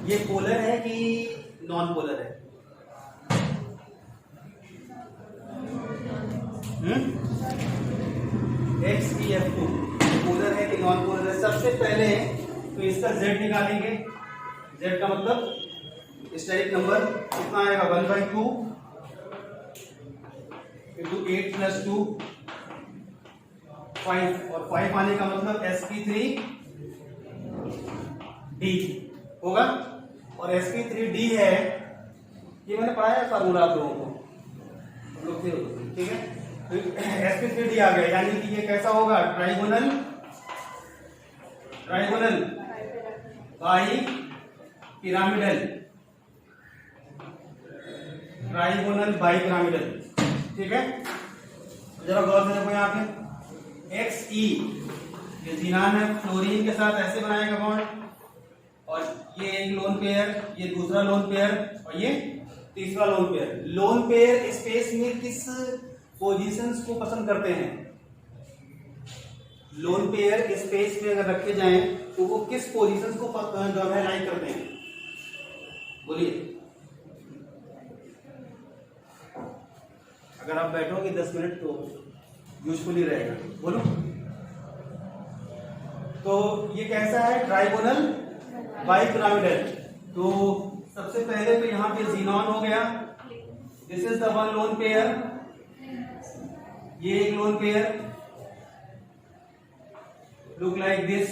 ये पोलर है कि नॉन पोलर है? XeF2 पोलर है कि नॉन पोलर है? सबसे पहले तो इसका Z निकालेंगे। Z का मतलब स्टेरिक नंबर कितना आएगा? 1/2 into 8 + 2 5, और 5 आने का मतलब sp3d होगा। और sp3d है, ये मैंने पढ़ाया है फार्मूला आप लोगों को, ठीक है। तो sp3d आ गया, यानी कि ये कैसा होगा? ट्राइगोनल बाई पिरामिडल, ठीक है। जरा गौर से देखो यहाँ पे Xe ये जीनान है, फ्लोरीन के साथ ऐसे बनाएगा बॉन्ड, और ये एक लोन पेयर, ये दूसरा लोन पेयर, और ये तीसरा lone pair. Lone pair space में किस पोजीशंस को पसंद करते हैं? लोन पेयर स्पेस में अगर रखे जाएं तो वो किस पोजीशंस को लाइक करते हैं? बोलिए। अगर आप बैठोगे 10 मिनट तो यूजफुल ही रहेगा। बोलो। तो ये कैसा है? Trigonal bi pyramidal. तो सबसे पहले तो यहाँ पे जीनॉन हो गया, this is the one lone pair, ये एक lone pair, look like this,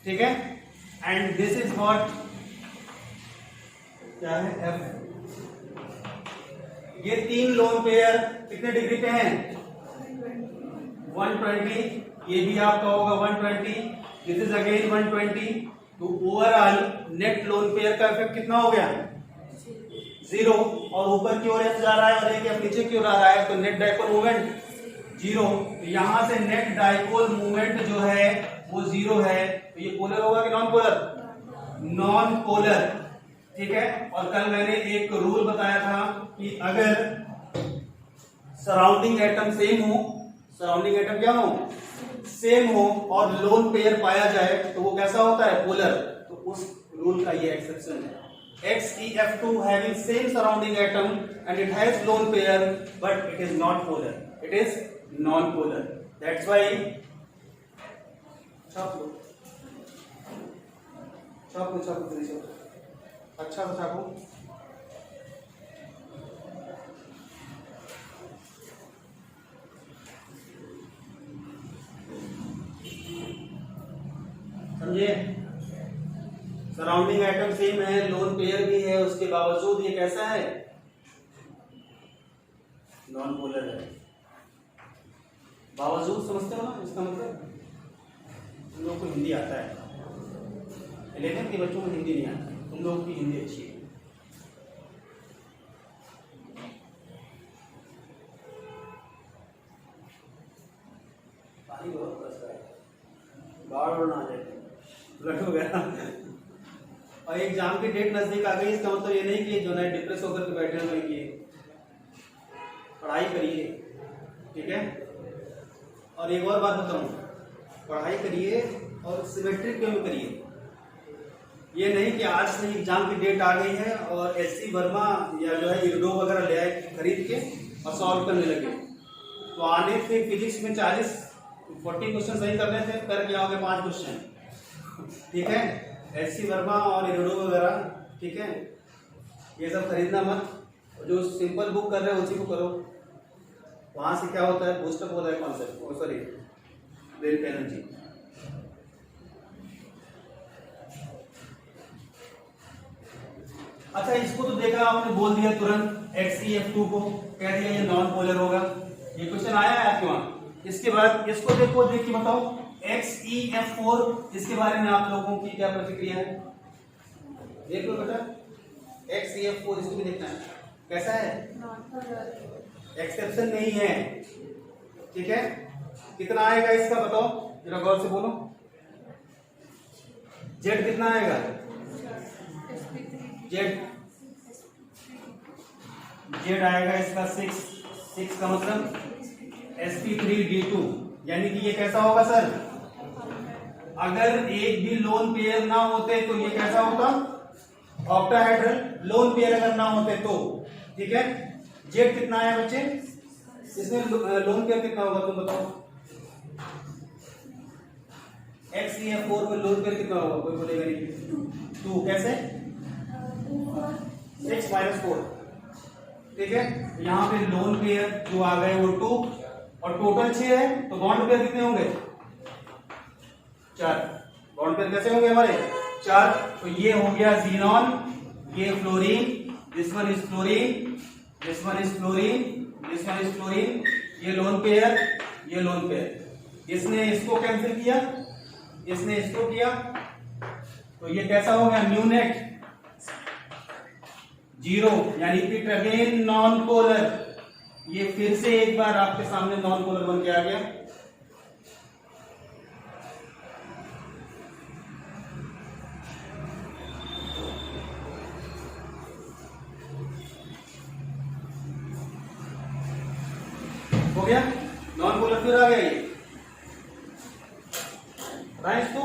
ठीक है। एंड दिस इज व्हाट, क्या है? F। ये 3 लोन पेयर कितने डिग्री पे हैं? 120, ये भी आपका होगा 120, दिस इज अगेन 120। तो ओवरऑल नेट लोन पेयर का इफेक्ट कितना हो गया? 0। और ऊपर की ओर F जा रहा है और एक F नीचे की ओर आ रहा है, तो नेट डाइपोल मूवमेंट 0। तो यहां से नेट डाइपोल मूवमेंट जो है वो 0 है। तो ये पोलर होगा कि नॉन पोलर? नॉन पोलर, ठीक है। और कल मैंने एक रूल बताया था कि अगर सराउंडिंग एटम सेम हो, सराउंडिंग एटम क्या हो? सेम हो, और लोन पेयर पाया जाए तो वो कैसा होता है? पोलर। तो उस रूल का ये एक्सेप्शन है। XeF2 having same surrounding atom and it has lone pair but it is not polar, it is non-polar. That's why छापो अच्छा से छापो। समझे? सराउंडिंग एटम सेम है, लोन पेयर भी है, उसके बावजूद ये कैसा है? नॉन पोलर है। बावजूद समझते हो ना इसका मतलब? तुम लोगों को हिंदी आता है, 11th के बच्चों को हिंदी नहीं आता, तुम लोगों की हिंदी अच्छी है। पानी बहुत बरसता है, बाढ़ और ना आ जाए, फ्लड वगैरह। और एग्जाम की डेट नजदीक आ गई, इसका मतलब ये नहीं कि जो है डिप्रेस होकर के बैठे हुए कि पढ़ाई करिए, ठीक है। और एक और बात बताऊं, पढ़ाई करिए और सिमेट्रिक वे में करिए। ये नहीं कि आज से एग्जाम की डेट आ गई है और SC वर्मा या जो है इर्डो वगैरह ले आए खरीद के और सॉल्व करने लगे। तो आने से फिजिक्स में 40 क्वेश्चन सही करने थे, करके आओगे 5 क्वेश्चन, ठीक है। SC वर्मा और इर्डो वगैरह, ठीक है, ये सब खरीदना मत। जो सिंपल बुक कर रहे हो उसी को करो। वहां से क्या होता है? बूस्टअप होता है कॉन्सेप्ट, सॉरी ब्रेन एनर्जी। अच्छा, इसको तो देखा आपने, बोल दिया तुरंत XeF2 को, कह दिया ये नॉन पोलर होगा। ये क्वेश्चन आया है आपके वहां। इसके बाद इसको देखो, देख के बताओ XeF4, इसके बारे में आप लोगों की क्या प्रतिक्रिया है? देख लो बेटा, XeF4 इसको भी देखना है, कैसा है? एक्सेप्शन नहीं है, ठीक है। कितना आएगा इसका बताओ जरा, गौर से बोलो। Z कितना आएगा? Z आएगा इसका 6 का मतलब sp3d2, यानी कि ये कैसा होगा सर? अगर एक भी लोन पेयर ना होते तो ये कैसा होता, ऑक्टाहेड्रल। लोन पेयर अगर ना होते तो, ठीक है। जेड कितना है बच्चे, इसमें लोन पेयर कितना होगा तुम बताओ। एक्स या 4 में लोन पेयर कितना होगा, कोई बोलेगा नहीं। 2 कैसे, 6 - 4, ठीक है। यहाँ पे लोन पेयर जो आ गए वो 2 और टोटल 6 है, तो बॉन्ड पेयर कितने होंगे, 4। बॉन्ड पेयर कैसे होंगे हमारे, 4। तो ये हो गया जीनॉन, ये fluorine, this one is fluorine, this one is fluorine, this one is fluorine. ये लोन पेयर, ये लोन पेयर। इसने इसको कैंसिल किया, इसने इसको किया, तो ये कैसा हो गया, म्यूनेट 0, यानी कि अगेन नॉन पोलर। ये फिर से एक बार आपके सामने नॉन पोलर बन के आ गया। हो गया नॉन पोलर, फिर आ गया ये राइट। तो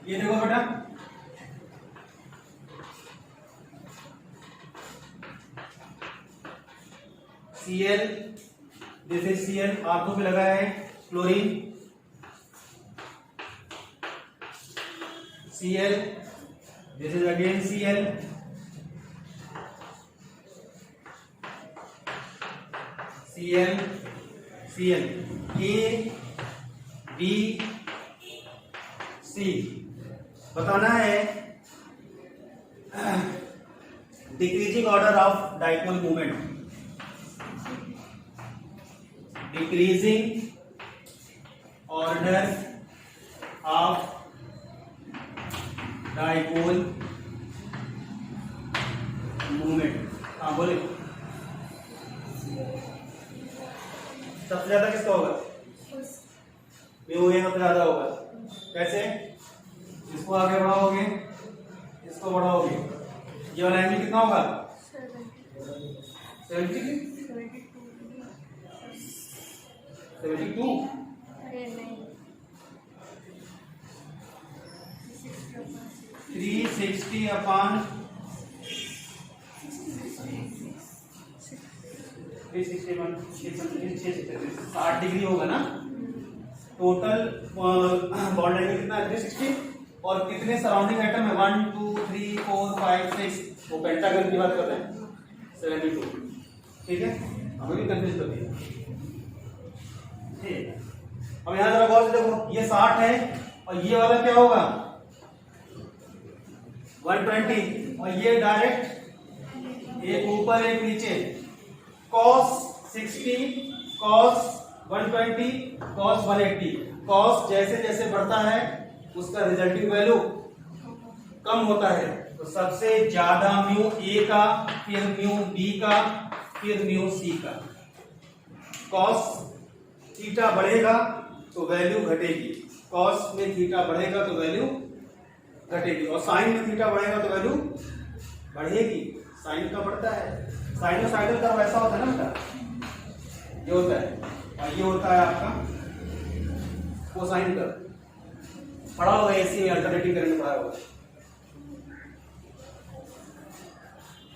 ये देखो बेटा, Cl, दिस इज Cl, आंखों पे लगा है chlorine, Cl, this is again Cl, Cl, Cl, A, B, C। बताना है decreasing order of dipole movement, decreasing order of dipole movement. हाँ बोले, सबसे ज्यादा किसका होगा, म्यू ए सबसे ज्यादा होगा। कैसे, इसको आगे बढ़ाओगे, इसको बढ़ाओगे, ये वाला एंगल कितना होगा, 72, 360 अपॉन 60 डिग्री होगा ना। टोटल बॉन्ड एंगल कितना है, 360, और कितने सराउंडिंग एटम है, 1 2 3 4 5 6, वो पेंटागन की बात कर रहे हैं, 72, ठीक है। हमें भी कंफ्यूज कर दिया, ठीक। अब यहां जरा गौर से देखो, ये 60 है और ये वाला क्या होगा, 120, और ये डायरेक्ट एक ऊपर एक नीचे, cos 60, cos 120, cos 180। cos जैसे जैसे बढ़ता है उसका रिजल्टिंग वैल्यू कम होता है, तो सबसे ज्यादा म्यू ए का, फिर म्यू बी का, फिर म्यू सी का। cos थीटा बढ़ेगा तो वैल्यू घटेगी, cos में थीटा बढ़ेगा तो वैल्यू घटेगी, और साइन में थीटा बढ़ेगा तो वैल्यू बढ़ेगी। साइन का बढ़ता है, साइनोसाइडल कर्व ऐसा होता है ना बेटा, ये होता है, और ये होता है आपका कोसाइन कर्व। पढ़ा होगा एसी में, अल्टरनेटिंग करंट पढ़ा होगा।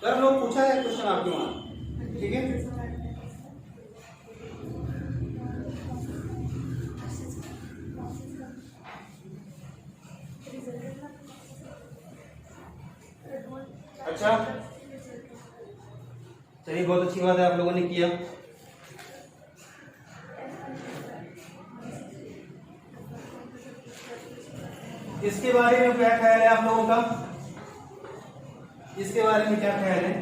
कर लो, पूछा है क्वेश्चन आपके वहां, ठीक है। अच्छा चलिए, बहुत अच्छी बात है, आप लोगों ने किया। इसके बारे में क्या ख्याल है आप लोगों का, इसके बारे में क्या ख्याल है,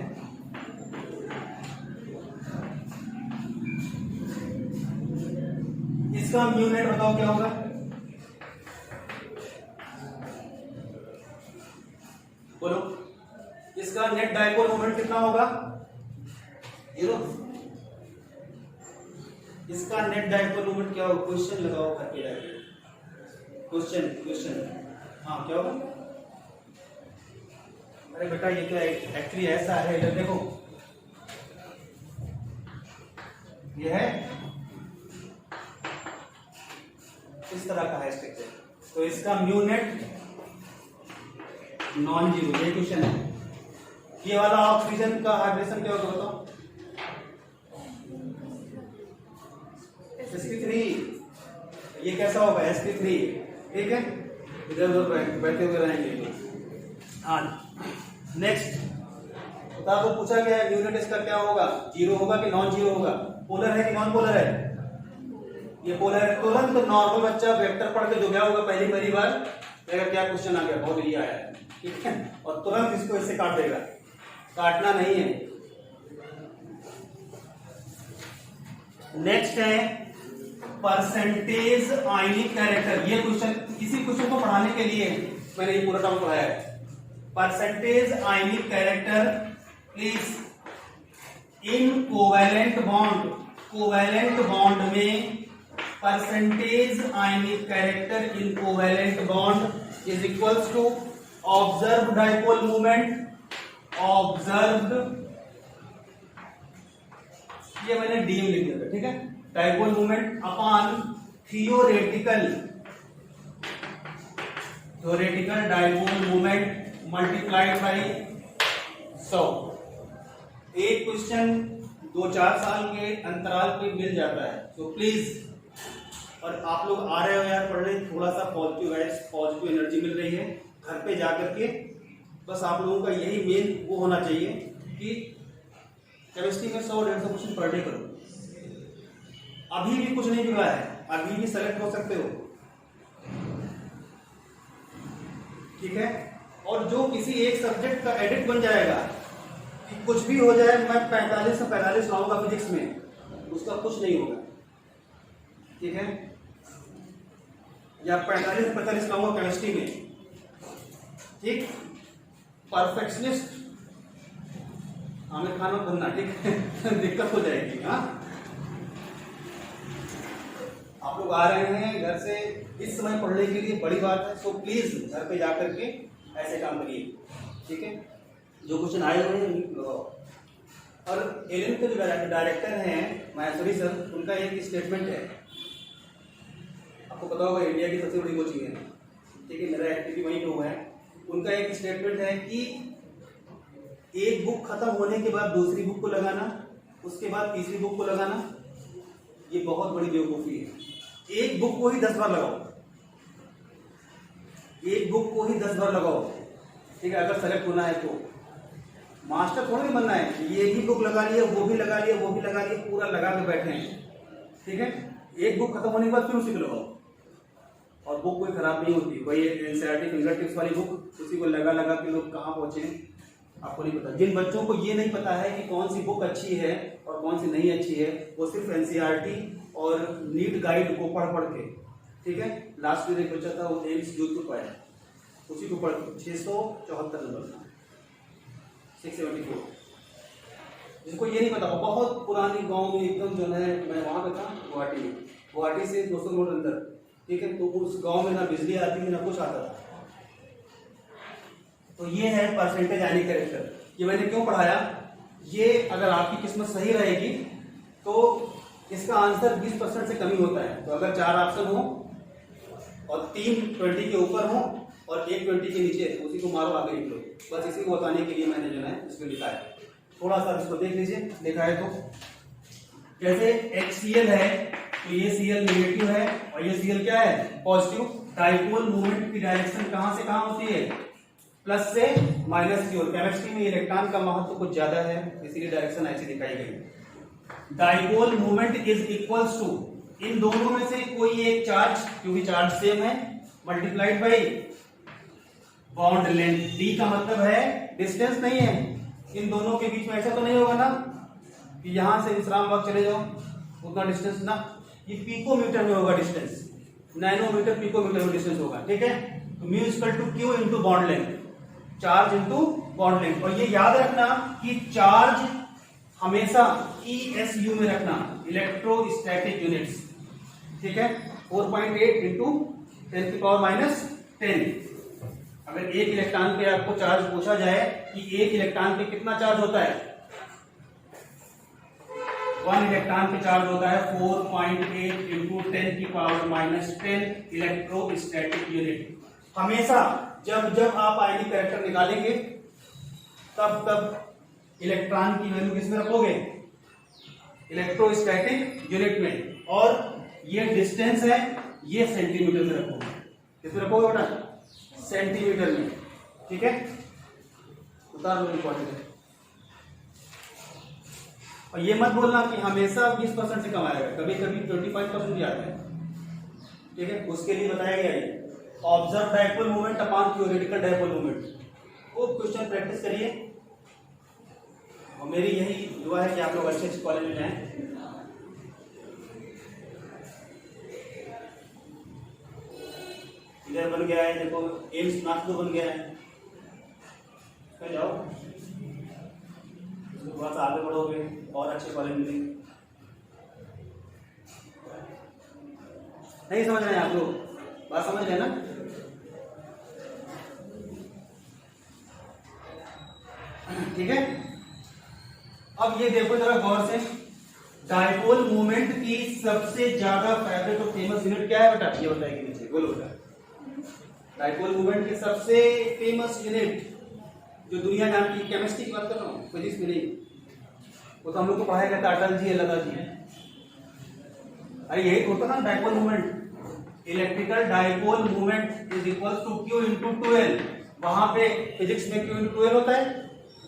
इसका म्यू नेट बताओ क्या होगा, बोलो। इसका नेट डाइपोल मोमेंट कितना होगा, 0। इसका नेट डाइपोल मोमेंट क्या होगा, क्वेश्चन लगाओ करके डायरेक्ट, क्वेश्चन। हाँ क्या होगा, अरे बेटा ये तो एक्चुअली ऐसा है, इधर देखो ये है इस तरह का है स्ट्रक्चर, तो इसका म्यू नेट नॉन जीरो, ये क्वेश्चन है। ये वाला ऑक्सीजन का हाइड्रेशन क्या होगा बताओ? sp3, ये कैसा होगा? sp3, ठीक है, इधर उधर बैठे हुए रहेंगे। हाँ नेक्स्ट बता दो, पूछा गया है यूनिट इसका क्या होगा, जीरो होगा कि नॉन जीरो होगा, पोलर है कि नॉन पोलर है? ये पोलर है। तुरंत नॉर्मल बच्चा वेक्टर पढ़ के जो गया होगा पहली बार, अगर क्या क्वेश्चन आ गया, बहुत ये आया है, ठीक है, और तुरंत इसको इससे काट देगा, काटना नहीं है। नेक्स्ट है परसेंटेज आयनिक कैरेक्टर। ये क्वेश्चन, इसी क्वेश्चन को पढ़ाने के लिए मैंने ये पूरा टर्म पढ़ाया है। Percentage ionic character please in covalent bond, covalent bond में percentage ionic character in covalent bond is equals to observe dipole movement, observed, ये मैंने डीएम लिख दिया, ठीक है, dipole movement upon theoretical dipole movement multiplied by 100। एक question 2-4 साल के अंतराल पे मिल जाता है, तो प्लीज, और आप लोग आ रहे हो यार पढ़ने, थोड़ा सा पॉजिटिव वाइब्स, पॉजिटिव एनर्जी मिल रही है, घर पे जाकर के बस आप लोगों का यही मेन वो होना चाहिए कि केमिस्ट्री में 100-150 क्वेश्चन पर डे करो। अभी भी कुछ नहीं बिगड़ा है, अभी भी सेलेक्ट हो सकते हो, ठीक है। और जो किसी एक सब्जेक्ट का एडिट बन जाएगा कि कुछ भी हो जाए, मैं 45 से 45 लाऊंगा फिजिक्स में, उसका कुछ नहीं होगा, ठीक है, या 45 से 45 लाऊंगा केमिस्ट्री में, ठीक। परफेक्शनिस्ट आमिर खान में बनना, ठीक है दिक्कत हो जाएगी। हाँ, आप लोग आ रहे हैं घर से इस समय पढ़ने के लिए, बड़ी बात है, सो प्लीज घर पे जाकर के ऐसे काम करिए, ठीक है। जो क्वेश्चन आए हुए हैं और एलियन के जो डायरेक्टर हैं माहेश्वरी सर, उनका एक स्टेटमेंट है, आपको पता होगा इंडिया की सबसे बड़ी कोचिंग है, ठीक है, मेरा एक्टिविटी वहीं पे हुआ है। उनका एक स्टेटमेंट है कि एक बुक खत्म होने के बाद दूसरी बुक को लगाना, उसके बाद तीसरी बुक को लगाना, ये बहुत बड़ी बेवकूफ़ी है। एक बुक को ही 10 बार लगाओ, एक बुक को ही 10 बार लगाओ, ठीक है, अगर सेलेक्ट होना है तो। मास्टर थोड़ी बनना है, ये भी बुक लगा लिया, वो भी लगा लिया, वो भी लगा लिया, पूरा लगा के बैठे हैं, ठीक है। एक बुक खत्म होने के बाद फिर उसी को लगाओ, और बुक कोई खराब नहीं होती, वही एनसीईआरटी फिंगर टिप्स वाली बुक, उसी को लगा के लोग कहाँ पहुंचे आपको नहीं पता। जिन बच्चों को ये नहीं पता है कि कौन सी बुक अच्छी है और कौन सी नहीं अच्छी है, वो सिर्फ एनसीईआरटी और नीट गाइड को पढ़ के, ठीक है, लास्ट ईयर एक बच्चा था वो एम्स जोधपुर पाया, उसी को पढ़ 674 नंबर था, 674। जिनको ये नहीं पता, बहुत पुरानी गांव में एकदम जो है, मैं वहां पे था गुवाहाटी से 200 किलोमीटर अंदर, ठीक है, तो उस गांव में ना बिजली आती थी ना कुछ आता था। तो ये है परसेंटेज आयनिक कैरेक्टर। ये मैंने क्यों पढ़ाया, ये अगर आपकी किस्मत सही रहेगी तो इसका आंसर 20% से कम ही होता है। तो अगर 4 ऑप्शन हो और 3 20 के ऊपर हो और 1 20 के नीचे, तो उसी को मारो, आगे निकलो। बस इसी को बताने के लिए मैंने जो है इसमें लिखा है। थोड़ा सा इसको देख लीजिए, लिखा है तो जैसे HCl है तो ये Cl नेगेटिव है और ये Cl क्या है, पॉजिटिव। डाइपोल मूवमेंट की डायरेक्शन कहां से कहां होती है, प्लस से माइनस की ओर। केमिस्ट्री में इलेक्ट्रॉन का महत्व कुछ ज्यादा है, इसीलिए डायरेक्शन ऐसी दिखाई गई। Dipole movement is equals to, इन दोनों में से कोई एक चार्ज, क्योंकि चार्ज सेम है, multiplied by bond length. D का मतलब है डिस्टेंस नहीं है, इन दोनों के बीच में ऐसा तो नहीं होगा ना कि यहां से विश्राम बाग चले जाओ, उतना डिस्टेंस ना, ये पिकोमीटर में होगा डिस्टेंस, नैनोमीटर पिकोमीटर में डिस्टेंस होगा, ठीक है। तो mu equal to q into bond length, charge into bond length. और ये याद रखना कि चार्ज हमेशा ESU में रखना, इलेक्ट्रोस्टैटिक यूनिट्स, ठीक है। 4.8 इंटू 10⁻⁻10, अगर एक इलेक्ट्रॉन पे आपको चार्ज पूछा जाए कि एक इलेक्ट्रॉन पे कितना चार्ज होता है, 1 इलेक्ट्रॉन पे चार्ज होता है 4.8 इंटू 10 की पावर -10 इलेक्ट्रोस्टैटिक यूनिट। हमेशा जब जब आप आयनिक कैरेक्टर निकालेंगे तब इलेक्ट्रॉन की वैल्यू किसमें रखोगे, इलेक्ट्रोस्टैटिक यूनिट में, और ये डिस्टेंस है ये सेंटीमीटर में रखोगे। किसमें रखोगे बेटा, सेंटीमीटर में, ठीक है। उतार लो, इंपॉर्टेंट है। और ये मत बोलना कि हमेशा 20% से कम आएगा, कभी कभी 25% भी आता है, ठीक है। उसके लिए बताया गया है observe dipole moment upon theoretical dipole moment. वो क्वेश्चन प्रैक्टिस करिए, और मेरी यही दुआ है कि आप लोग अच्छे अच्छे कॉलेज में जाएं। इधर बन गया है, देखो एम्स नागपुर बन गया है, कहीं जाओ, थोड़ा सा आगे बढ़ोगे और अच्छे कॉलेज मिलेंगे। नहीं समझ रहे हैं आप लोग, बात समझ रहे हैं ना। ठीक है, अब ये देखो जरा गौर से, डाइपोल मोमेंट की सबसे ज्यादा फेवरेट और फेमस यूनिट क्या है बेटा, ये बताएगी नीचे, बोलो बेटा। डाइपोल मोमेंट की सबसे फेमस यूनिट जो दुनिया जानती है, केमिस्ट्री की बात कर रहा हूँ, फिजिक्स में नहीं, वो तो हम लोग को पढ़ाया गया था अटल जी, लता जी। अरे यही होता ना dipole moment, electrical dipole moment is equal to Q into 12। वहां पे फिजिक्स में Q इंटू 12 होता है।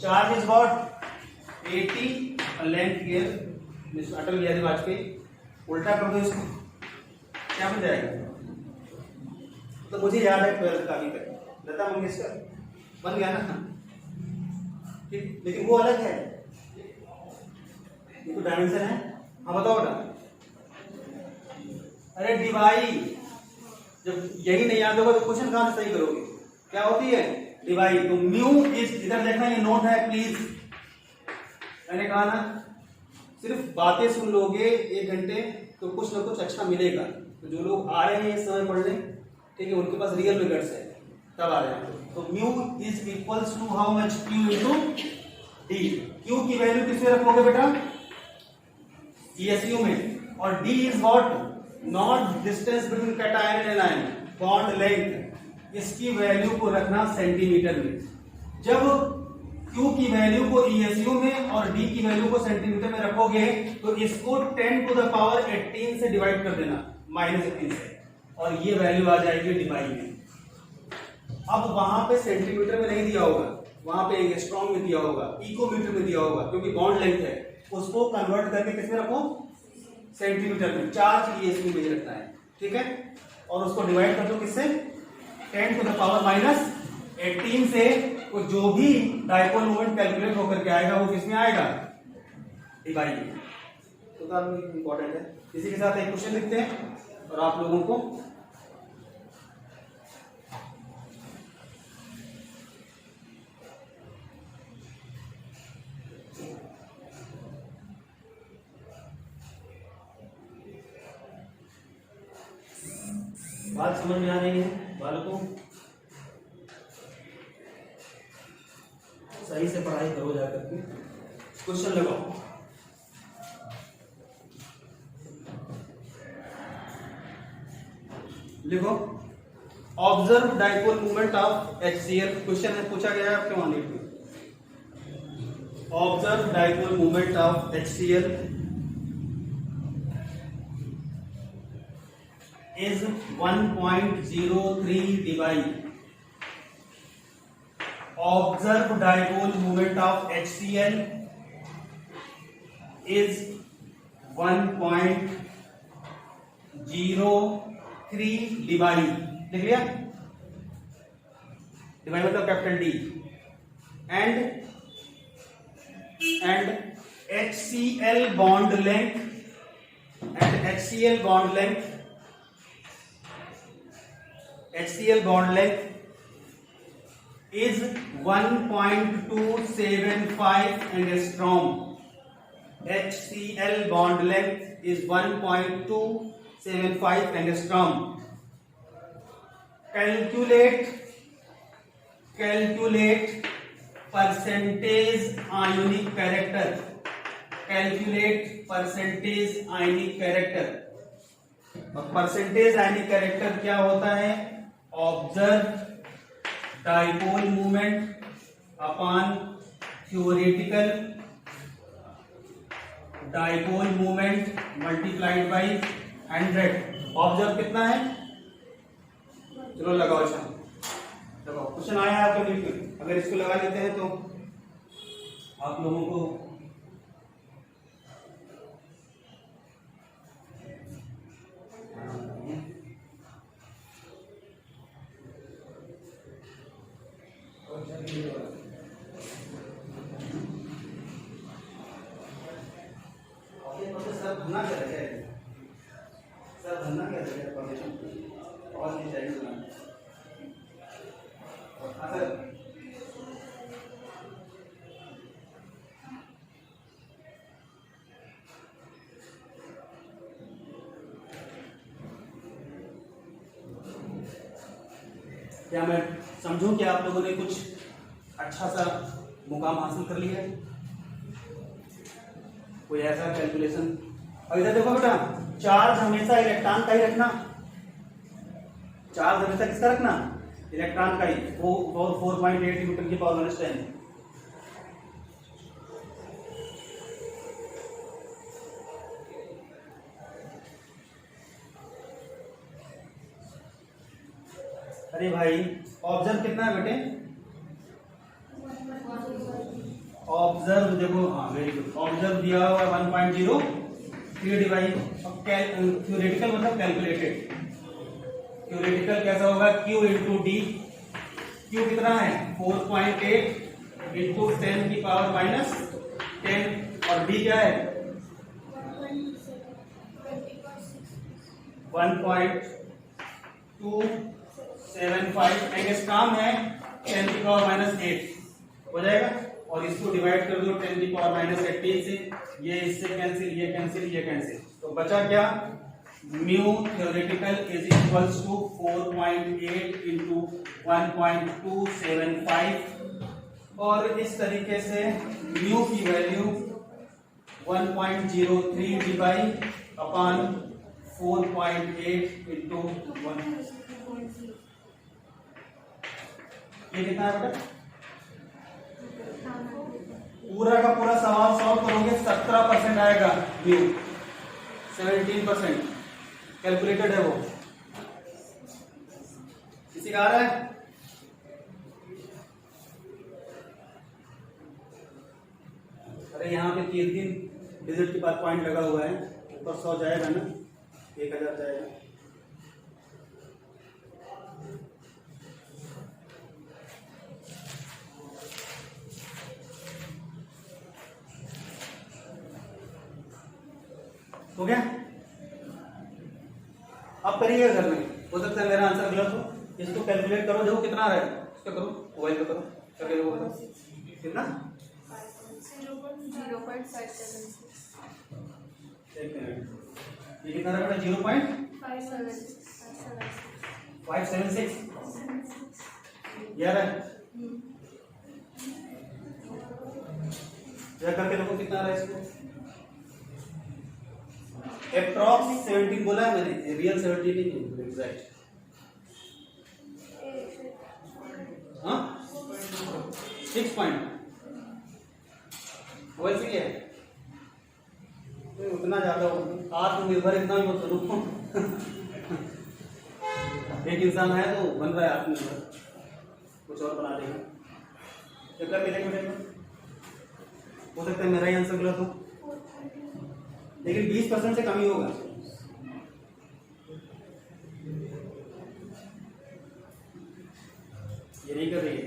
Charge is what 80, length here, mister Atal Bihari Vajpayee. उल्टा कर दो इसको, क्या बन जाएगा, तो मुझे याद है 12th का अभी तक, लता मंगेशकर बन गया ना, ठीक। लेकिन वो अलग है, ये तो डायमेंशन है। हाँ बताओ बेटा, अरे डिवाई, जब यही नहीं याद होगा तो क्वेश्चन कहां से सही करोगे, क्या होती है डिवाई। तो म्यू इज, इधर देखना ये नोट है प्लीज, मैंने कहा ना सिर्फ बातें सुन लोगे 1 घंटे तो कुछ ना कुछ अच्छा मिलेगा। तो जो लोग आ रहे हैं इस समय पढ़ने, ठीक है, उनके पास रियल में गट्स है, तब आ रहे हैं। तो mu is equals to how much, Q into D. Q की वैल्यू किसमें रखोगे बेटा, ESU में, और D is what, not distance between cation and ion, bond length, इसकी वैल्यू को रखना सेंटीमीटर में। जब Q की वैल्यू को ESU में और D की वैल्यू को सेंटीमीटर में रखोगे तो इसको 10 टू द पावर 18 से डिवाइड कर देना, -18 से, और ये वैल्यू आ जाएगी डिवाई में। अब वहां पे सेंटीमीटर में नहीं दिया होगा, वहां पे एंगस्ट्रॉम में दिया होगा, पिकोमीटर में दिया होगा, क्योंकि बॉन्ड लेंथ है। उसको कन्वर्ट करके किसमें रखो, सेंटीमीटर में। चार्ज ESU में रखना है, ठीक है, और उसको डिवाइड कर दो किससे, 10 टू द पावर -18 से। तो जो भी डाइपोल मोमेंट कैलकुलेट होकर के आएगा वो किसमें आएगा, डिवाई में। तो इंपॉर्टेंट है। इसी के साथ एक क्वेश्चन लिखते हैं और आप लोगों को बात समझ में आ रही है बालकों, सही से पढ़ाई करो जाकर के। क्वेश्चन लगाओ, लिखो observe dipole movement of HCl। Question है, पूछा गया है आपके वहां, लिखो observe dipole movement of HCl is 1.03 dBi. Observed dipole moment of HCl is 1.03 dBi. लिख लिया, dBi मतलब capital D, and HCl bond length is 1.275 angstrom. HCl bond length is 1.275 angstrom. Calculate calculate percentage ionic character, calculate percentage ionic character. और percentage ionic character क्या होता है? Observe dipole movement upon theoretical dipole movement multiplied by 100। Observe कितना है? चलो लगाओ अच्छा, देखो क्वेश्चन आया है आपके बिल्कुल, अगर इसको लगा लेते हैं तो आप लोगों को सर भरना क्या है, सर भरना क्या है परमिशन और नहीं चाहिए सुना। हाँ सर, क्या मैं समझूं कि आप लोगों ने कुछ अच्छा सा मुकाम हासिल कर लिया है? कोई ऐसा कैलकुलेशन? अब इधर देखो बेटा, चार्ज हमेशा इलेक्ट्रॉन का ही रखना, चार्ज हमेशा किसका रखना? इलेक्ट्रॉन का ही। 4.8 न्यूटन की पावर माइनस 10। अरे भाई ऑब्जर्व कितना है बेटे? ऑब्जर्व देखो, हाँ वेरी गुड, ऑब्जर्व दिया हुआ 1.0 3 डिवाइड। थ्योरेटिकल मतलब कैलकुलेटेड। थ्योरेटिकल कैसा होगा? Q into D. Q कितना है? 4.8 इंटू 10 की पावर माइनस 10। और D क्या है? 1.275 एंगस्ट्रॉम है, 10 की पावर माइनस 8 हो जाएगा। और इसको डिवाइड कर दो 10 की पावर माइनस 18 से, ये इससे कैंसिल, ये कैंसिल, ये कैंसिल, तो बचा क्या? Mu theoretical is equals to 4.8 into 1.275। और इस तरीके से म्यू की वैल्यू 1.03 डिवाइड अपॉन 4.8 इंटू 1। ये कितना है बेटा? पूरा का पूरा सवाल सॉल्व करोगे 17% आएगा व्यू, 17% कैलकुलेटेड है वो। किसी का आ रहा है? अरे यहाँ पे 3 डिजिट के बाद पॉइंट लगा हुआ है, ऊपर 100 जाएगा ना, 1000 जाएगा। हो गया? अब करिएगा घर में, हो सकता है मेरा आंसर गलत हो। इसको कैलकुलेट करो, देखो कितना आ रहा है, इसको करो, मोबाइल पे करो, करके देखो कितना? 0.576। एक मिनट, ये कितना रहा बेटा? 0.576 यार है, यह करके देखो कितना आ रहा है इसको। अप्रॉक्स 17 बोला है मैंने, रियल 17 नहीं है, एग्जैक्ट। हाँ 6 पॉइंट वैसे क्या है, तो उतना ज्यादा आत्मनिर्भर इतना ही मत करो। एक इंसान है तो बन रहा है आत्मनिर्भर, कुछ और बना देगा। कितना मिलेगा? हो सकता है मेरा ही आंसर गलत हो, लेकिन 20% से कम ही होगा। ये नहीं कर रही है,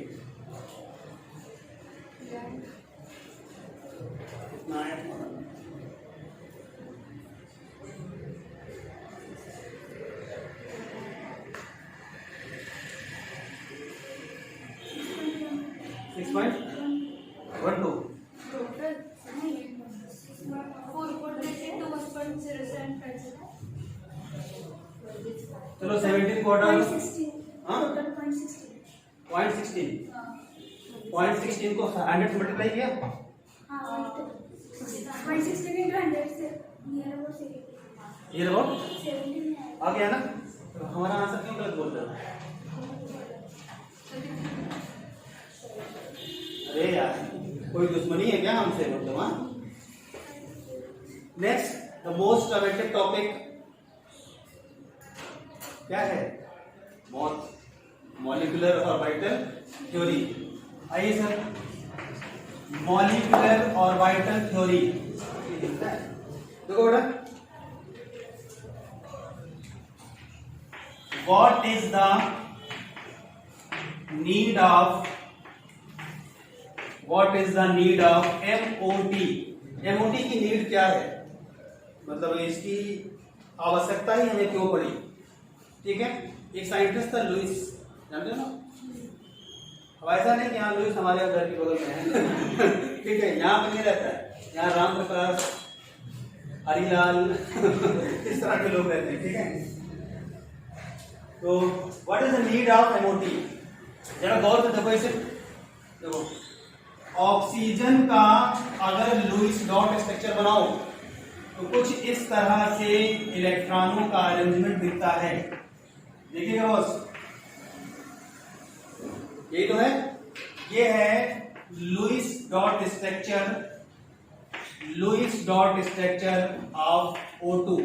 कितना है? चलो 17 को हटा दो। हाँ 0.16 को 100 से मल्टीप्लाई किया, ये अबाउट आ गया ना। तो हमारा आंसर क्यों गलत बोल रहा है? अरे यार कोई दुश्मनी है क्या हमसे, मतलब? हाँ, next the most awaited topic क्या है? Molecular orbital theory. आइए सर, मॉलिक्यूलर ऑर्बिटल थ्योरी देखो बेटा, what is the need of MOT? MOT की नीड क्या है, मतलब इसकी आवश्यकता ही हमें क्यों पड़ी? ठीक है, एक साइंटिस्ट था लुइस, जानते हो ना? अब ऐसा नहीं कि यहाँ लुइस हमारे घर के बगल में है ठीक है, यहाँ पे नहीं रहता है, यहाँ राम प्रकाश, हरिलाल इस तरह के लोग रहते हैं। ठीक है, तो what is the need of MOT? जरा गौर से देखो इसे, देखो ऑक्सीजन का अगर लुइस डॉट स्ट्रक्चर बनाओ तो कुछ इस तरह से इलेक्ट्रॉनों का अरेंजमेंट दिखता है। देखिएगा बॉस, यही तो है, ये है Louis dot structure of O2।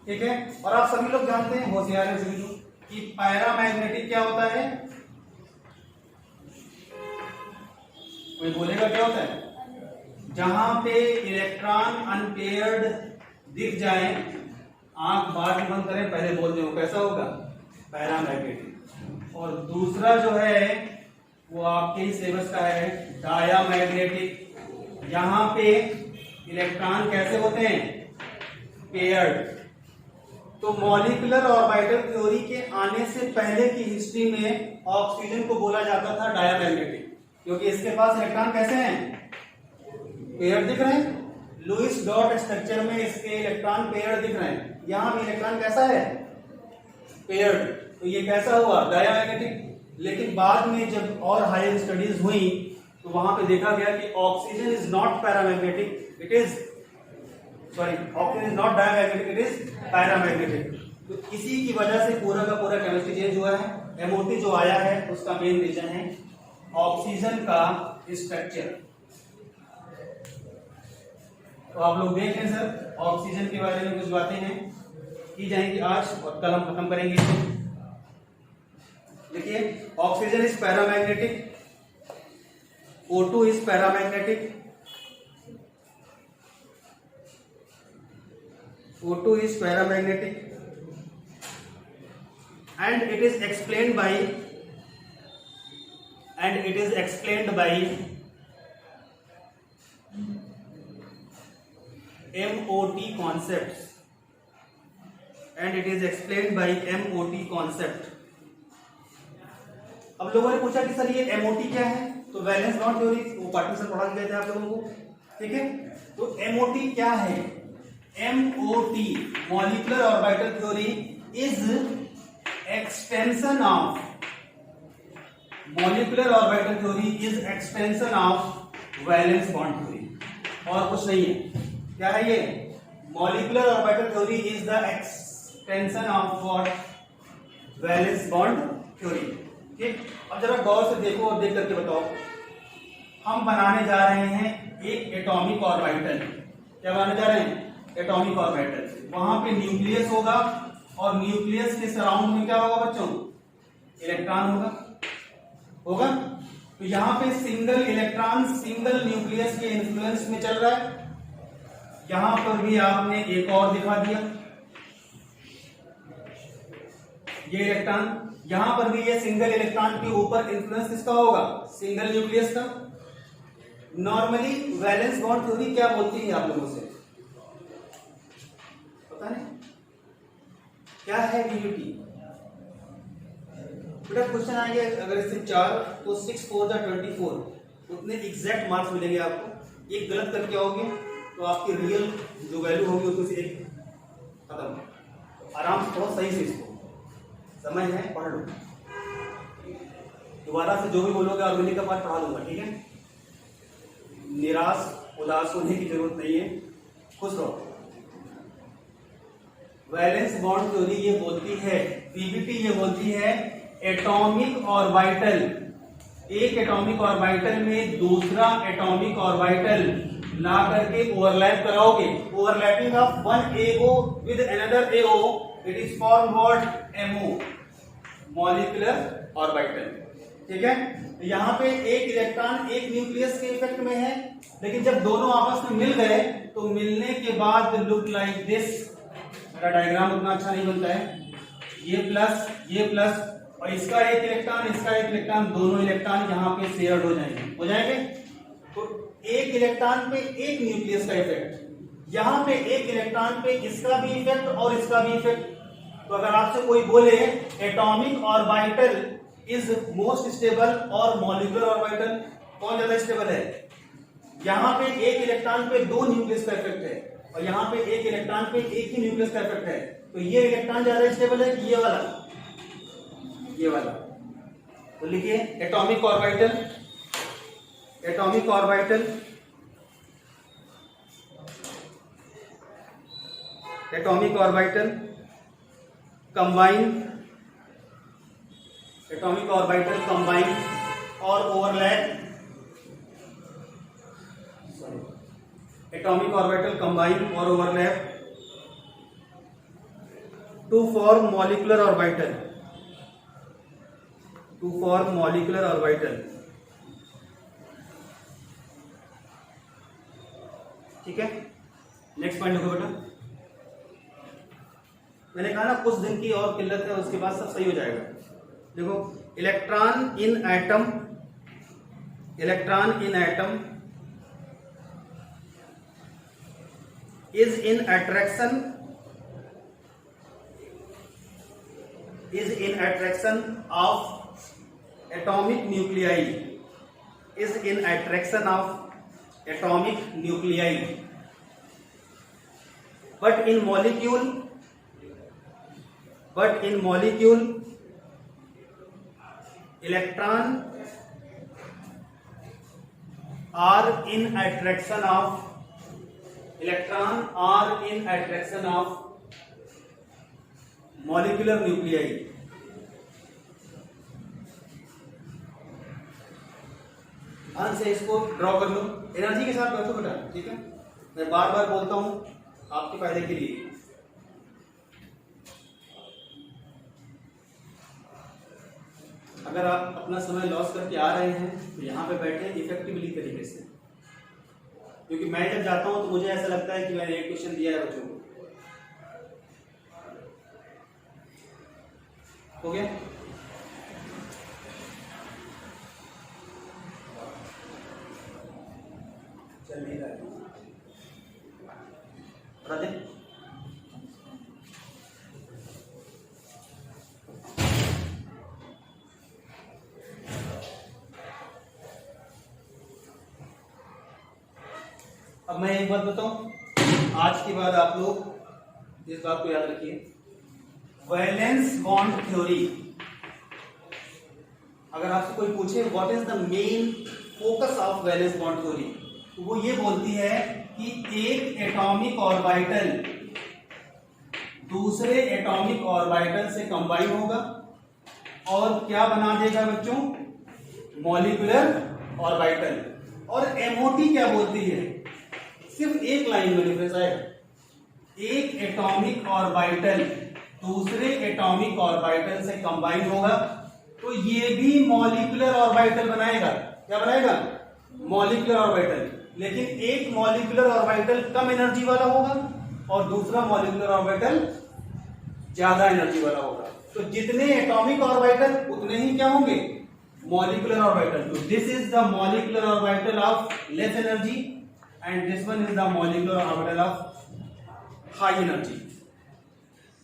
ठीक है, और आप सभी लोग जानते हैं, होशियार है सभी लोग, कि पैरामैग्नेटिक क्या होता है? कोई बोलेगा क्या होता है? जहां पे इलेक्ट्रॉन अनपेयर्ड दिख जाए, आंख बाद में बंद करें, पहले बोल दें, कैसा होगा? पैरामैग्नेटिक। और दूसरा जो है वो आपके ही सिलेबस का है, डायामैग्नेटिक। यहां पे इलेक्ट्रॉन कैसे होते हैं? पेयर्ड। तो मॉलिक्यूलर ऑर्बिटल थ्योरी के आने से पहले की हिस्ट्री में ऑक्सीजन को बोला जाता था डायामैग्नेटिक, क्योंकि इसके पास इलेक्ट्रॉन कैसे हैं? पेयर दिख रहे हैं। लुइस डॉट स्ट्रक्चर में इसके इलेक्ट्रॉन पेयर दिख रहे हैं, यहां भी इलेक्ट्रॉन कैसा है? पेयर्ड। तो ये कैसा हुआ? डायामैग्नेटिक। लेकिन बाद में जब और हायर स्टडीज हुई तो वहां पे देखा गया कि oxygen is not paramagnetic, oxygen is not diamagnetic, it is paramagnetic. तो इसी की वजह से पूरा का पूरा केमिस्ट्री चेंज हुआ है। MOT जो आया है उसका मेन रीजन है ऑक्सीजन का स्ट्रक्चर। तो आप लोग देख लें सर, ऑक्सीजन के बारे में कुछ बातें हैं की जाएंगी आज, और कल हम खत्म करेंगे इसे। देखिए, oxygen is paramagnetic, O2 is paramagnetic, O2 is paramagnetic and it is explained by MOT concepts, अब लोगों ने पूछा कि सर ये MOT क्या है? तो वैलेंस बॉन्ड थ्योरी वो पार्ट से पढ़ा गया था आप लोगों को। ठीक है, तो MOT क्या है? MOT molecular orbital theory is extension of valence bond theory, और कुछ नहीं है। क्या है ये? Molecular orbital theory is the extension of what? Valence bond theory. ठीक, अब जरा गौर से देखो और देख करके बताओ, हम बनाने जा रहे हैं एक एटॉमिक ऑर्बिटल। क्या बनाने जा रहे हैं? Atomic orbital. वहां पे न्यूक्लियस होगा, और न्यूक्लियस के सराउंड में क्या होगा बच्चों? इलेक्ट्रॉन होगा। तो यहां पे सिंगल इलेक्ट्रॉन सिंगल न्यूक्लियस के इन्फ्लुएंस में चल रहा है। यहां पर भी आपने एक और दिखा दिया, ये इलेक्ट्रॉन, यहां पर भी ये सिंगल इलेक्ट्रॉन के ऊपर इन्फ्लुएंस किसका होगा? सिंगल न्यूक्लियस का। नॉर्मली वैलेंस बॉन्ड थ्योरी क्या बोलती है आप लोगों से? पता नहीं क्या है VBT? बेटा क्वेश्चन आएंगे अगर इससे 4 तो 6 4 24, उतने एग्जैक्ट मार्क्स मिलेंगे आपको। एक गलत करके आओगे तो आपकी रियल जो वैल्यू होगी उसमें से एक खत्म। आराम से, बहुत सही से इसको समझ है, पढ़ लो। दोबारा से जो भी बोलोगे ऑर्गेनिक का पार्ट पढ़ा दूंगा, ठीक है। निराश उदास होने की जरूरत नहीं है, खुश रहो। वैलेंस बॉन्ड थ्योरी ये बोलती है, पीबीटी ये बोलती है एटॉमिक ऑर्बिटल, एक एटॉमिक ऑर्बिटल में दूसरा एटॉमिक ऑर्बिटल ला करके ओवरलैप कराओगे, overlapping of one AO with another AO, it is form what, MO, molecular orbital, ठीक है। यहाँ पे एक इलेक्ट्रॉन एक न्यूक्लियस के इफेक्ट में है, लेकिन जब दोनों आपस में मिल गए तो मिलने के बाद लुक लाइक दिस। मेरा डायग्राम उतना अच्छा नहीं बनता है, ये प्लस और इसका एक इलेक्ट्रॉन इसका एक इलेक्ट्रॉन, दोनों इलेक्ट्रॉन यहाँ पे शेयर्ड हो जाएंगे। तो एक इलेक्ट्रॉन पे एक न्यूक्लियस का इफेक्ट, यहाँ पे एक इलेक्ट्रॉन पे इसका भी इफेक्ट और इसका भी इफेक्ट। तो अगर आपसे कोई बोले atomic orbital is most stable और मॉलिक्यूलर ऑर्बिटल कौन ज्यादा स्टेबल है, यहाँ पे एक इलेक्ट्रॉन पे दो न्यूक्लियस का इफेक्ट है और यहाँ पे एक इलेक्ट्रॉन पे एक ही न्यूक्लियस का इफेक्ट है, तो ये इलेक्ट्रॉन ज्यादा स्टेबल है कि ये वाला। तो लिखिए atomic orbital, atomic orbital, atomic orbital combine, atomic orbital combine और ओवरलैप, एटॉमिक ऑर्बिटल कंबाइन और overlap to form molecular orbital, to form molecular orbital, ठीक है। नेक्स्ट पॉइंट देखो बेटा, मैंने कहा ना कुछ दिन की और किल्लत है, उसके बाद सब सही हो जाएगा। देखो electron in atom, electron in atom is in attraction of atomic nuclei, is in attraction of atomic nuclei, but in molecule electron are in attraction of molecular nuclei। ध्यान से इसको ड्रॉ कर लो, एनर्जी के साथ बैठो बेटा, ठीक है। मैं बार बार बोलता हूं आपके फायदे के लिए। अगर आप अपना समय लॉस करके आ रहे हैं तो यहाँ पे बैठे इफेक्टिवली तरीके से, क्योंकि मैं जब जाता हूं तो मुझे ऐसा लगता है कि मैंने एक क्वेश्चन दिया है बच्चों को। हो गया? चलिए राधे, अब मैं एक बात बताऊं, आज के बाद आप लोग इस बात को याद रखिए, वैलेंस बॉन्ड थ्योरी, अगर आपसे कोई पूछे what is the main focus of valence bond theory, तो वो ये बोलती है कि एक एटॉमिक ऑर्बिटल दूसरे एटॉमिक ऑर्बिटल से कंबाइन होगा और क्या बना देगा बच्चों, मॉलिक्यूलर ऑर्बिटल। और एमओटी क्या बोलती है, सिर्फ एक लाइन में डिफरेंस आएगा, एक एटॉमिक ऑर्बिटल दूसरे एटॉमिक ऑर्बिटल से कंबाइन होगा तो ये भी मॉलिक्यूलर ऑर्बिटल बनाएगा। क्या बनाएगा, मॉलिक्यूलर ऑर्बिटल। लेकिन एक मॉलिक्यूलर ऑर्बिटल कम एनर्जी वाला होगा और दूसरा मॉलिक्यूलर ऑर्बिटल ज्यादा एनर्जी वाला होगा। तो जितने एटॉमिक ऑर्बिटल उतने ही क्या होंगे, मॉलिक्यूलर ऑर्बिटल। तो this is the molecular orbital of less energy and this one is the molecular orbital of high energy.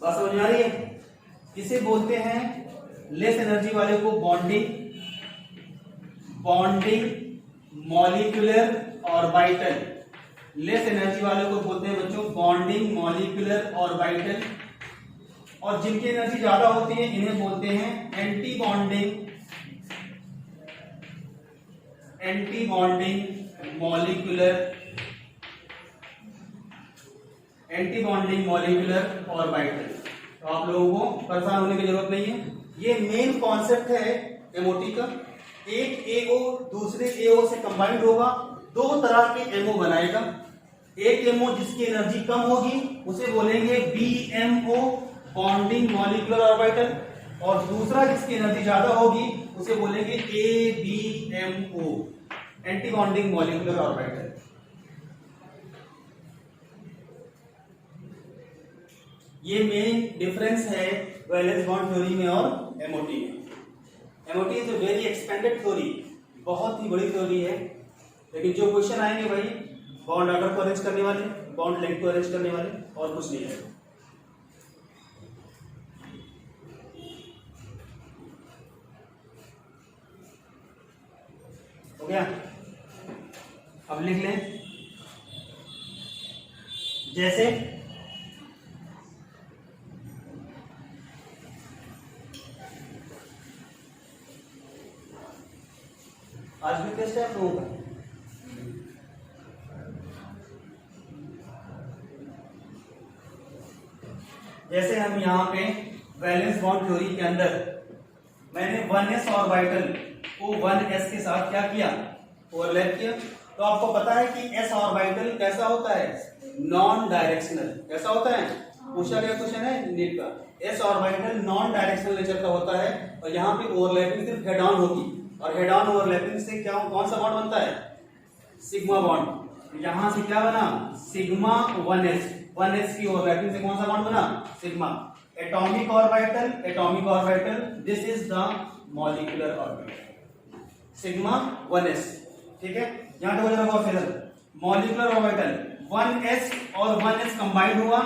बात समझ में आ रही है? इसे बोलते हैं लेस एनर्जी वाले को bonding molecular orbital, less energy वाले को बोलते हैं बच्चों बॉन्डिंग मॉलिक्यूलर ऑर्बिटल। और जिनकी एनर्जी ज्यादा होती है इन्हें बोलते हैं anti anti bonding molecular orbital. तो आप लोगों को परेशान होने की जरूरत नहीं है, ये मेन कॉन्सेप्ट है एमओटी का। एक एओ दूसरे एओ से कंबाइंड होगा, दो तरह के एमओ बनाएगा। एक एमओ जिसकी एनर्जी कम होगी उसे बोलेंगे बीएमओ, बॉन्डिंग मॉलिक्यूलर ऑर्बिटल, और दूसरा जिसकी एनर्जी ज्यादा होगी उसे बोलेंगे ABMO, anti bonding molecular orbital. ये मेन डिफरेंस है वैलेंस बॉन्ड थ्योरी में और एमओटी में। MOT is a very expanded theory, बहुत ही बड़ी थ्योरी है, लेकिन जो क्वेश्चन आएंगे भाई बॉन्ड ऑर्डर को अरेंज करने वाले, बॉन्ड लेंथ को अरेंज करने वाले, और कुछ नहीं है। हो गया? अब लिख लें, जैसे आज भी टेस्ट है आप लोगों का। जैसे हम यहाँ पे वैलेंस बॉन्ड थ्योरी के अंदर मैंने 1s ऑर्बिटल को 1s के साथ क्या किया, ओवरलैप किया। तो आपको पता है कि s ऑर्बिटल कैसा होता है, नॉन डायरेक्शनल। कैसा होता है, पूछा गया क्वेश्चन है नीट का। s orbital non directional nature का होता है, और यहाँ पे ओवरलैपिंग सिर्फ हेड ऑन होगी, और हेड ऑन ओवरलैपिंग से क्या, कौन सा बॉन्ड बनता है, सिग्मा बॉन्ड। यहां से क्या बना, सिग्मा 1s, 1s की ओवरलैपिंग से कौन सा बॉन्ड बना, sigma. Atomic orbital, this is the molecular orbital, sigma 1s। ठीक है, यहां पे हो जाएगा फिर मॉलिक्यूलर ऑर्बिटल 1s और 1s कंबाइंड हुआ,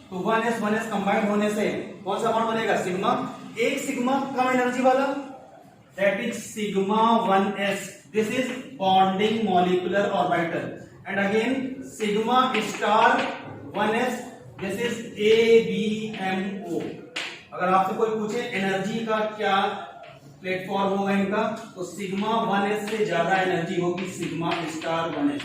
तो 1s कंबाइंड होने से कौन सा बॉन्ड बनेगा, सिग्मा। एक सिग्मा कम एनर्जी वाला, that is sigma 1s, this is bonding molecular orbital, and again sigma star 1s, this is ABMO। अगर आपसे कोई पूछे एनर्जी का क्या प्लेटफॉर्म होगा इनका, तो सिग्मा 1s से ज्यादा एनर्जी होगी सिग्मा स्टार 1s।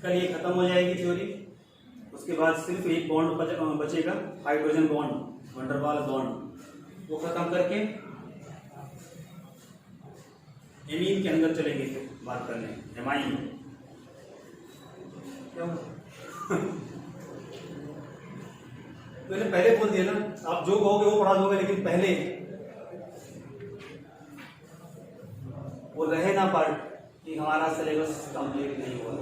कल ये खत्म हो जाएगी थ्योरी, उसके बाद सिर्फ एक बॉन्ड बचेगा, हाइड्रोजन बॉन्ड, वंडरवाल बॉन्ड। वो खत्म करके एमीन के अंदर चलेंगे फिर बात करने, एमाइन। मैंने पहले बोल दिया ना, आप जो कहोगे वो पढ़ा दोगे, लेकिन पहले वो रहे ना पार्ट कि हमारा सिलेबस कंप्लीट नहीं हुआ।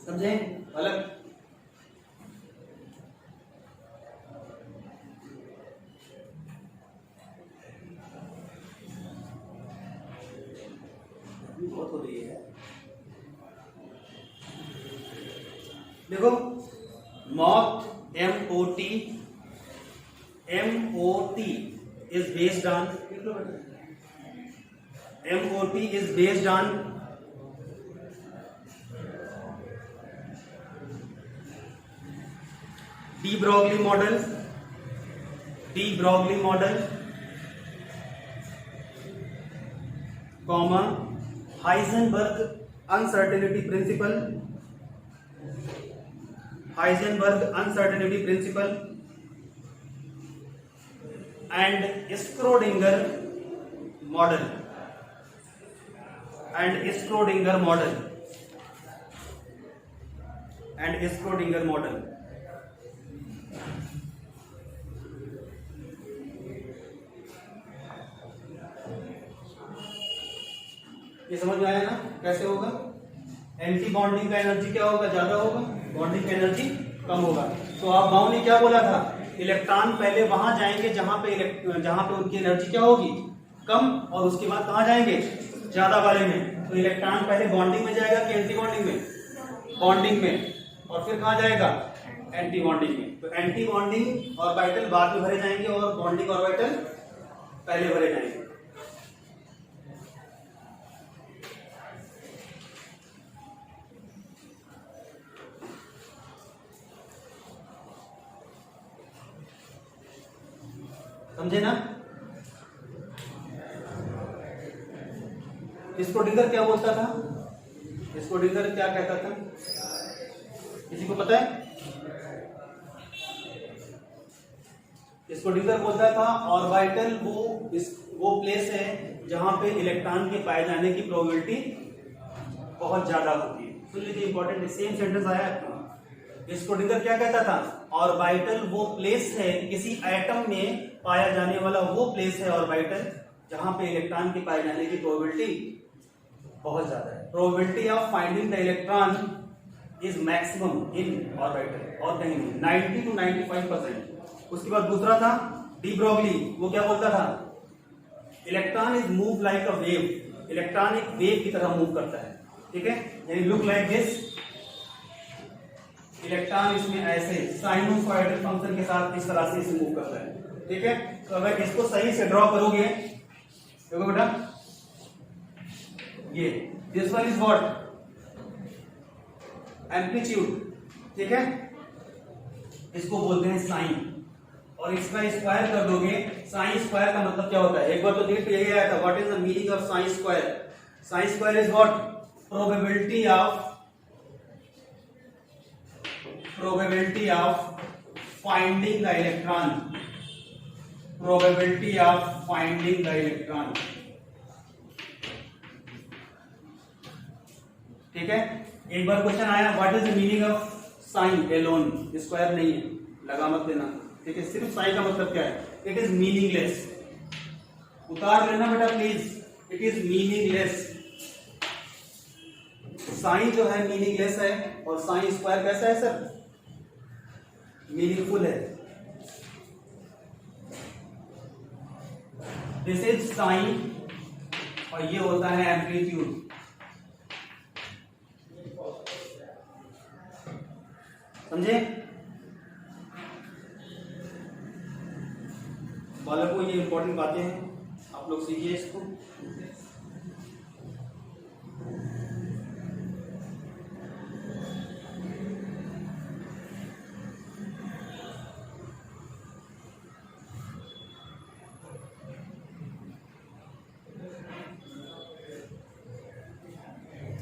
समझे? अलग बहुत हो रही है। देखो moth MOT is based on de Broglie model, comma Heisenberg uncertainty principle, and Schrödinger model, ये समझ में आया ना कैसे होगा। एंटी बॉन्डिंग का एनर्जी क्या होगा, ज्यादा होगा, बॉन्डिंग का एनर्जी कम होगा। तो आप बाउ ने क्या बोला था, इलेक्ट्रॉन पहले वहां जाएंगे जहां पे उनकी एनर्जी क्या होगी, कम, और उसके बाद कहां जाएंगे, ज्यादा वाले में। तो इलेक्ट्रॉन पहले बॉन्डिंग में जाएगा कि एंटी बॉन्डिंग में, बॉन्डिंग में, और फिर कहां जाएगा, एंटी बॉन्डिंग में। तो एंटी बॉन्डिंग ऑर्बिटल बाद में भरे जाएंगे और बॉन्डिंग ऑर्बिटल पहले भरे जाएंगे। समझे ना? स्क्रोडिंगर क्या बोलता था? स्क्रोडिंगर क्या कहता था? किसी को पता है? स्क्रोडिंगर बोलता था ऑर्बिटल वो प्लेस है जहां पे इलेक्ट्रॉन के पाए जाने की प्रोबेबिलिटी बहुत ज्यादा होती है। सुन लीजिए, इंपॉर्टेंट सेम सेंटेंस आया है। स्क्रोडिंगर क्या कहता था? ऑर्बिटल वो प्लेस है, किसी एटम में पाया जाने वाला वो प्लेस है ऑर्बिटल जहां पे इलेक्ट्रॉन के पाए जाने की प्रोबेबिलिटी बहुत ज्यादा है। Probability of finding the electron is maximum in orbital, और कहीं नहीं, 90 to 95%। उसके बाद दूसरा था डी ब्रोगली, वो क्या बोलता था? Electron is move like a wave, electron एक वेव की तरह मूव करता है, ठीक है, यानी लुक लाइक दिस। इलेक्ट्रॉन इसमें ऐसे साइनोसॉइडल फंक्शन के साथ इस तरह से इसे मूव करता है, ठीक है। तो अगर इसको सही से ड्रॉ करोगे, देखो बेटा, ये this one is what? Amplitude, ठीक है, इसको बोलते हैं साइन। और इसका स्क्वायर कर दोगे, साइन स्क्वायर का मतलब क्या होता है? एक बार तो नीट यही आया था, what is the meaning of psi square? Psi square is what? Probability of finding the electron, probability of finding the electron, ठीक है। एक बार क्वेश्चन आया, what is the meaning of psi alone? Square नहीं है, लगा मत देना, ठीक है, सिर्फ साइन का मतलब क्या है? It is meaningless. उतार लेना बेटा please, it is meaningless. Psi जो है मीनिंगलेस है, और साइन स्क्वायर कैसा है सर? मीनिंगफुल है। दिस इज साइन, और ये होता है एम्पलीट्यूड। समझे बालकों? ये इंपॉर्टेंट बातें हैं, आप लोग सीखिए इसको।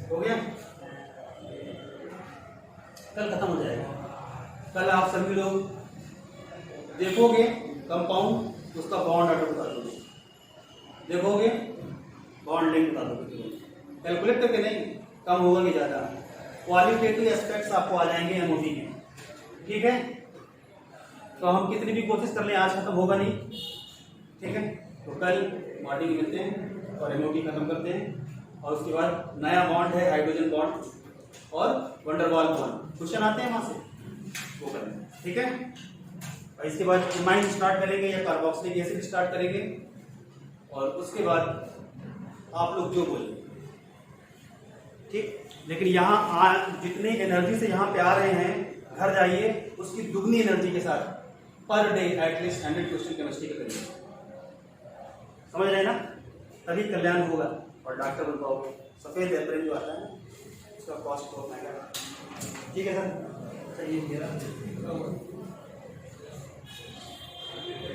हो गया? कल खत्म हो जाएगा। कल आप सभी लोग देखोगे कंपाउंड, उसका बॉन्ड ऑर्डर बता दोगे, देखोगे बॉन्ड लिंक बता दोगे, कैलकुलेट करके नहीं, कम होगा कि ज्यादा। क्वालिटेटिव एस्पेक्ट्स आपको आ जाएंगे एमओटी के, ठीक है। तो हम कितनी भी कोशिश कर लें, आज खत्म होगा नहीं, ठीक है। तो कल मॉर्निंग मिलते हैं और एमओटी खत्म करते हैं, और उसके बाद नया बॉन्ड है हाइड्रोजन बॉन्ड और वंडरवॉल बॉन्ड, क्वेश्चन आते हैं वहां से, वो करना, ठीक है। और इसके बाद इमाइन स्टार्ट करेंगे या कार्बोक्सिलिक एसिड स्टार्ट करेंगे, और उसके बाद आप लोग जो बोलेंगे, ठीक। लेकिन यहाँ जितनी एनर्जी से यहाँ पे आ रहे हैं, घर जाइए उसकी दुगनी एनर्जी के साथ per day at least 100 question chemistry के करिए, समझ रहे ना? तभी कल्याण होगा और डॉक्टर बन पाओगे। सफेद एप्रिल जो आता है उसका कॉस्ट बहुत महंगा है, ठीक है सर? सही है।